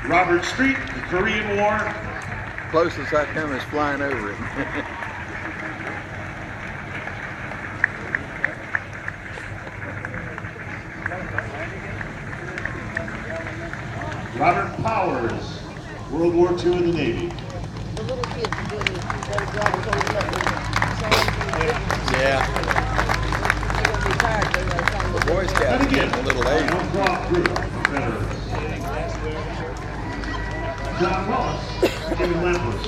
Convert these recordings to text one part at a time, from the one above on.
Robert Street, the Korean War. Closest I come is flying over it. Robert Powers, World War II in the Navy. The little kids are doing it. Yeah. They're going to be tired. They're going to find The Boy Scouts are getting a little lazy. John Wallace, Jimmy Lampers.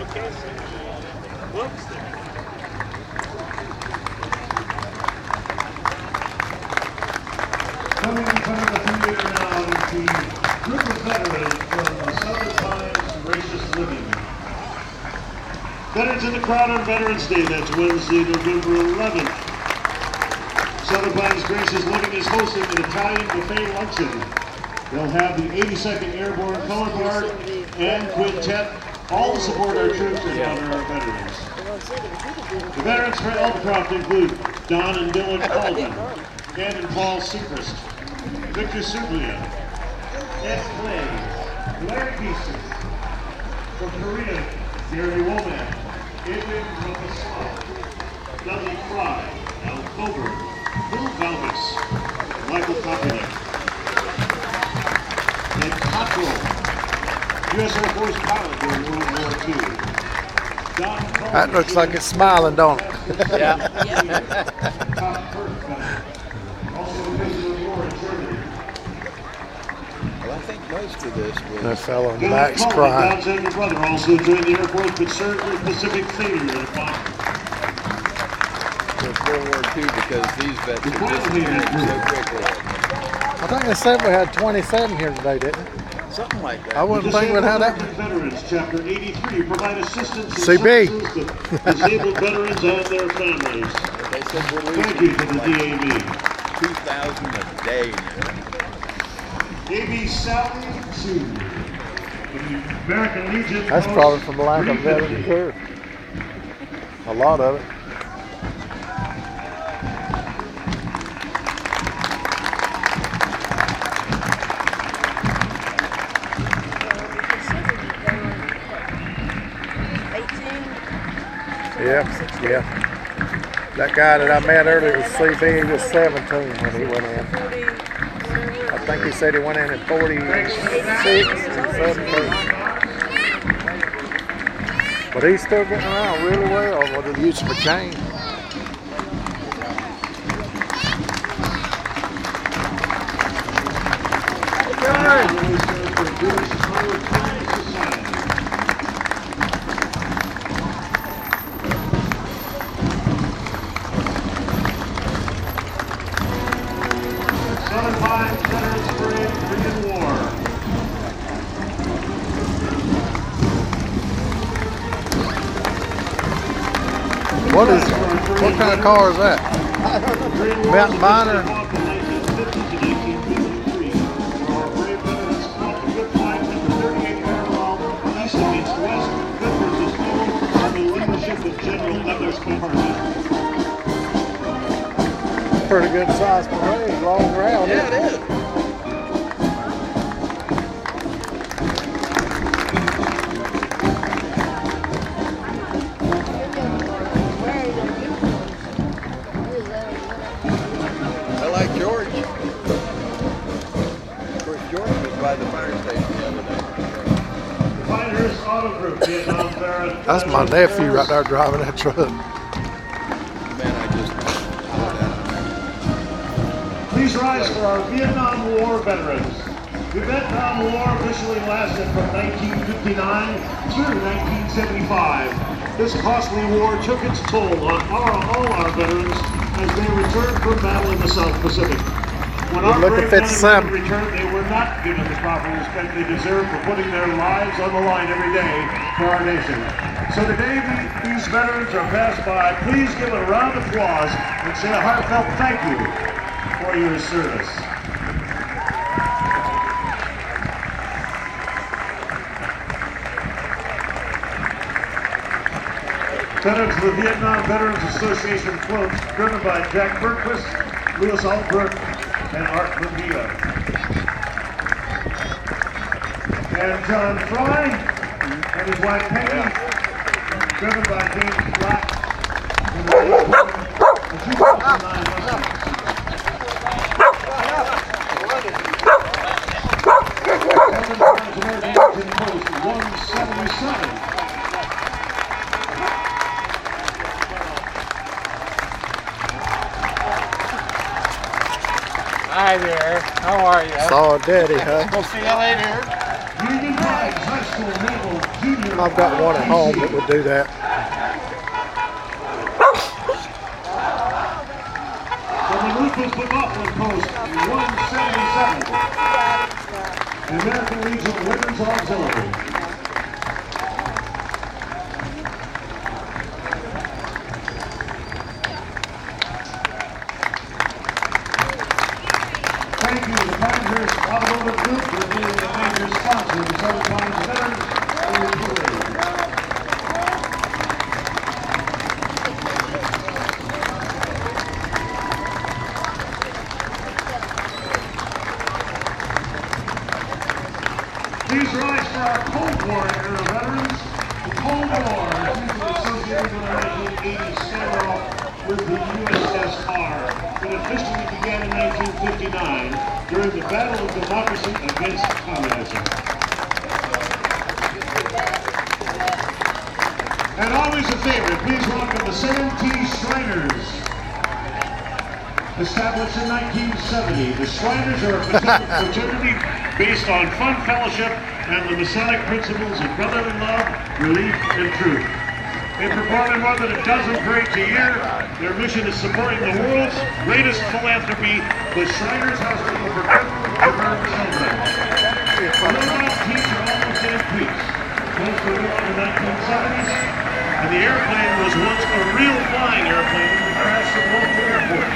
Okay, so. Whoops. Coming in front of the theater now is the group of veterans from the Southern Pines Gracious Living. Veterans in the crowd on Veterans Day, that's Wednesday, November 11th. Southern Pines Gracious Living is hosting an Italian buffet luncheon. They'll have the 82nd Airborne Color Guard and Quintet, all to support our troops and honor our veterans. The veterans for Elbcroft include Don and Dylan Alden, Ann and Paul Seacrest, Victor Sublia, Ed Clay, Larry Beeson, from Korea, Gary Womack, Adrian Rumpaslaw, Dudley Fry, Al Coburn, Bill Valvis, Michael Kopulik, and Cottrell, U.S. Air Force pilot during World War II. That looks like it's smiling, don't it? Yeah. Also a prisoner of war in Germany. Well, I think most of this was. That fellow in the back's crying. Don's younger brother also joined the Air Force but served with Pacific failure in a bomb. With World War II because these veterans disappeared so quickly. I think they said we had 27 here today, didn't they? Something like that. I wouldn't think we'd have that. Veterans, Chapter 83, provide assistance and CB. services to disabled veterans and their families. They said we're Thank you losing to the like DAV. 2,000 a day now. A.B. Sally Sue. The American Legion. That's probably from the lack of veteran care. A lot of it. Yeah. That guy that I met earlier was CB, he was 17 when he went in. I think he said he went in at 46 and 17. But he's still getting around really well with the use of a cane. Southern Pines Veterans Parade, Korean War. What kind of car is that? Mountain Miner? Our brave veterans fought the good fight in the 38th parallel, east against west, good versus evil, under the leadership of General Douglas MacArthur. Pretty good size parade, long round. Yeah, it is. I like George. Of course, George was by the fire station the other day. Pinehurst Auto Group, Vietnam veteran. That's my nephew right there driving that truck. Man, I just pulled out. Please rise for our Vietnam War veterans. The Vietnam War officially lasted from 1959 through 1975. This costly war took its toll on all our veterans as they returned from battle in the South Pacific. When our Look brave at men and 57. women returned, they were not given the proper respect they deserve for putting their lives on the line every day for our nation. So today, these veterans are passed by. Please give a round of applause and say a heartfelt thank you for your service. Veterans of the Vietnam Veterans Association floats driven by Jack Berquist, Louis Albrook, and Art Medina. And John Fry and his wife Peggy, driven by James Black, in the 2009 Mustangs. American Post 177. Hi there. How are you? Saw Daddy, huh? We'll see you later. Union Pride High School Naval Junior. I've got one at home that would do that. From the Rufus McLaughlin Post 177. The American Legion Women's Auxiliary. Thank you to the Pinehurst Automotive Group for being a major sponsor of the Southern Pines Veterans Day Parade. Please rise for our Cold War era veterans. The Cold War is usually associated with the 1980s standoff with the USSR, but officially began in 1959 during the Battle of Democracy against Communism. And always a favorite, please welcome the Sam T. Shriners. Established in 1970, the Shriners are a fraternity based on fun fellowship and the Masonic principles of brotherly love, relief, and truth. They perform in more than a dozen parades a year. Their mission is supporting the world's greatest philanthropy, the Shriners Hospital for Crippled Children. The Little teacher almost in peace. Most were built in the 1970s, and the airplane was once a real flying airplane that crashed at local airport.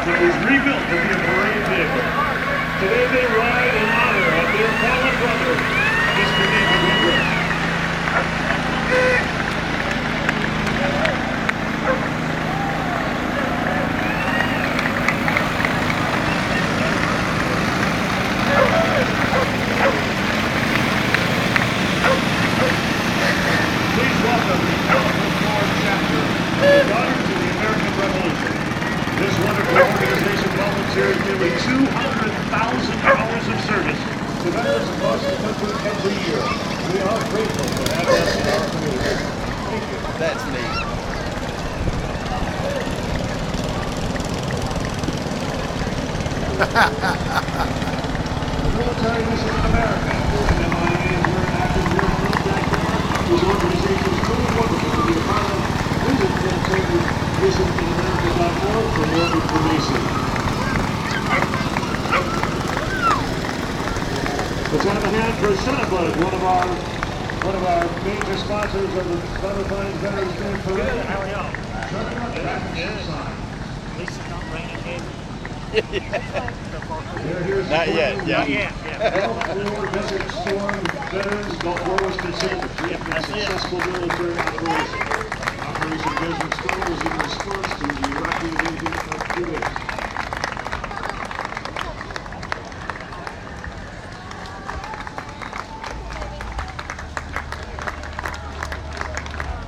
It was rebuilt to be a parade vehicle. Today they ride in honor of their fallen brother, Mr. David Woodruff. Please welcome the California War chapter of the Daughters of the American Revolution. This wonderful organization volunteers nearly 200,000 hours of service to veterans across the country every year. We are grateful for having us in our community. Thank you. That's neat. The Military Mission in America, MIA, is where an active year in North These organizations truly wonderful to be a part of. Visit Military Mission in America.org for more information. Let's have a hand for Cinnabud, one of our major sponsors of the Southern Pines Veterans Day Parade. How are y'all? Good. At least it's not raining here. Not yet, yeah. Gulf War Desert Storm veterans, Gulf War was considered a successful military operation. Operation Desert Storm was in response to the Iraqi invasion of Kuwait.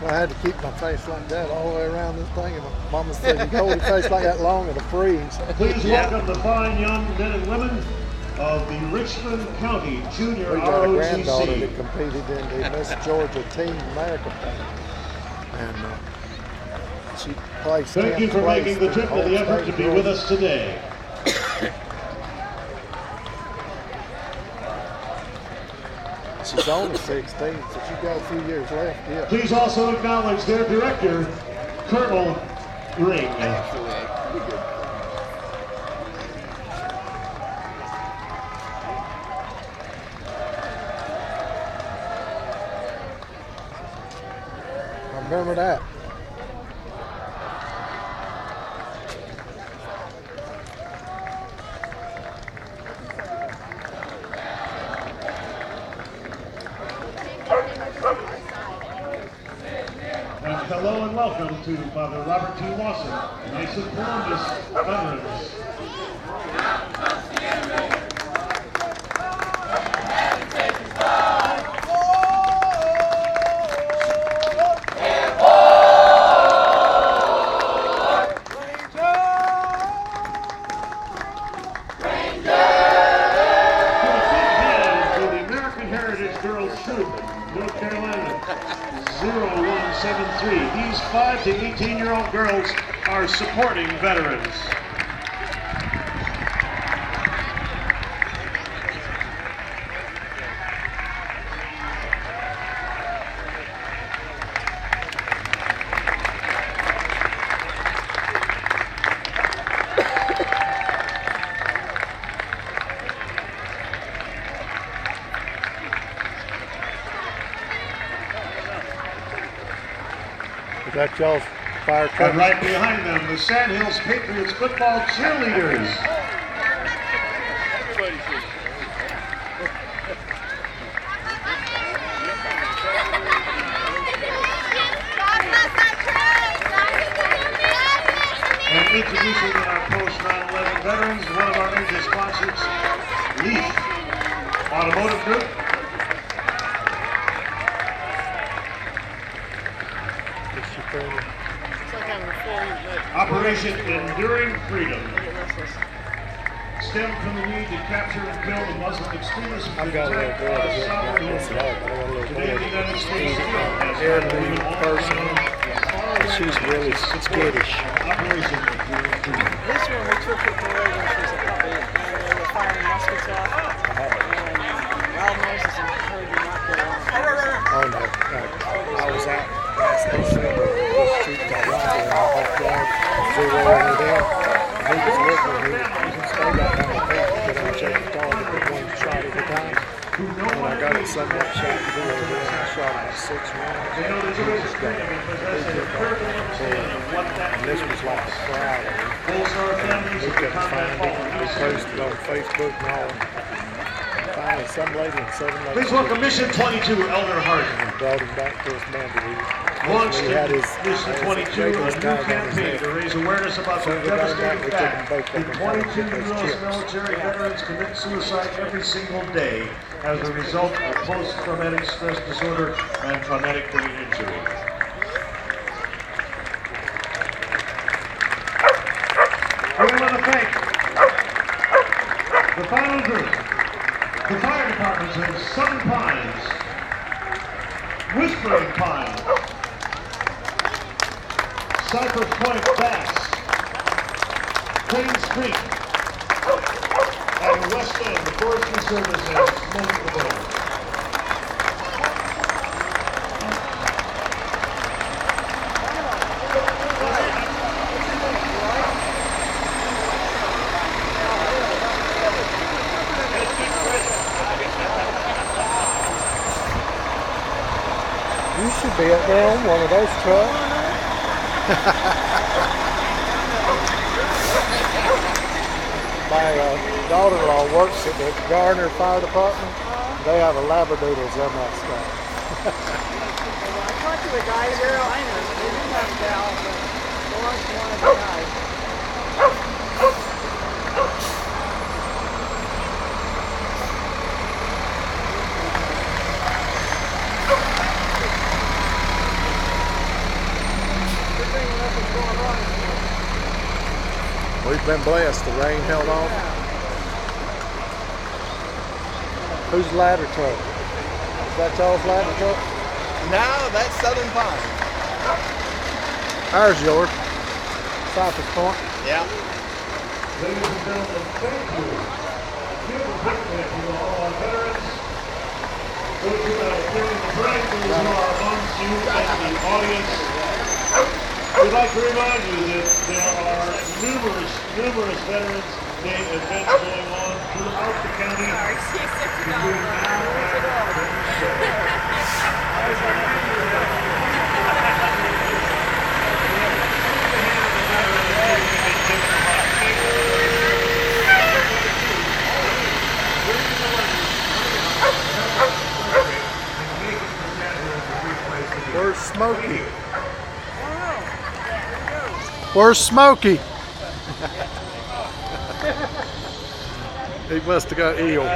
I had to keep my face like that all the way around this thing, and my mama said, you hold your face like that long, it'll freeze. Please welcome the fine young men and women of the Richland County Junior We got a granddaughter ROTC. that competed in the Miss Georgia Team America thing, and she placed Thank you 10th for place making the in trip and the whole effort state to be with Georgia. us today. She's only 16, so she's got a few years left yet. Please also acknowledge their director, Colonel Ring. Pretty good. I remember that. And hello and welcome to Father Robert T. Lawson, Knights of Columbus veterans. United States is 0173. These 5 to 18-year-old girls are supporting veterans. Is that y'all's fire And truck? right behind them, the Sandhills Patriots football cheerleaders. Everybody's here. And introducing our post 9/11 veterans, one of our major sponsors, Leaf Automotive Group. It's like having a full Operation Enduring Freedom get restless. stemmed from the need to capture and kill the Muslim extremists who I've got a little attack girl our that didn't like sovereign this at all, but I got a little boy Today, the United States still has airborne person. She's really skittish. Operation Enduring Freedom. This one we took it to Reagan. She's a puppy, and they were firing muskets off, and loud noises and heard you not get on. Oh no, I was out last December just shooting that rifle in my backyard, zeroing it in. And he was with me, he stayed out on the fence to get on check the target with one shot at a time. When I got it somewhat shot, zeroed in, I shot about 6 rounds. They know the He choice just of got freedom because that's a critical understanding of what that and this was like a crowd of them. Pulls our families We into couldn't combat find fall. him. We posted on Facebook and all. Finally, some lady in Southern Please welcome Mission 22, Elder Hardin. brought him back to his mandate. Launched He had his Mission 22, a new campaign to raise awareness about the devastating fact that 22 U.S. military veterans commit suicide every single day as a result of post-traumatic stress disorder and traumatic brain injury. I want to thank the final group, the fire departments of Southern Pines, Whispering Pines, Cypress Point Bass, Plains Creek, and West End, the Forestry Service has multiple roles. You should be up there on one of those trucks. My daughter-in-law works at the Garner Fire Department. They have a Labradoodle as their mascot. I talked to the guys there, I know, they didn't have a gal, but belongs to one of the guys. Good thing nothing's going wrong. We've been blessed. The rain held off. Whose ladder truck? Is that y'all's ladder truck? No, that's Southern Pine. Ours, yours. Cypress Point. Yeah. Ladies and gentlemen, thank you. Give a big thank you to all our veterans. Those who are feeling the brave, those who are amongst you in the audience. We'd like to remind you that there are numerous Veterans Day events going on throughout the county. Between now Where's Smokey? Where's Smokey? He must have got ill.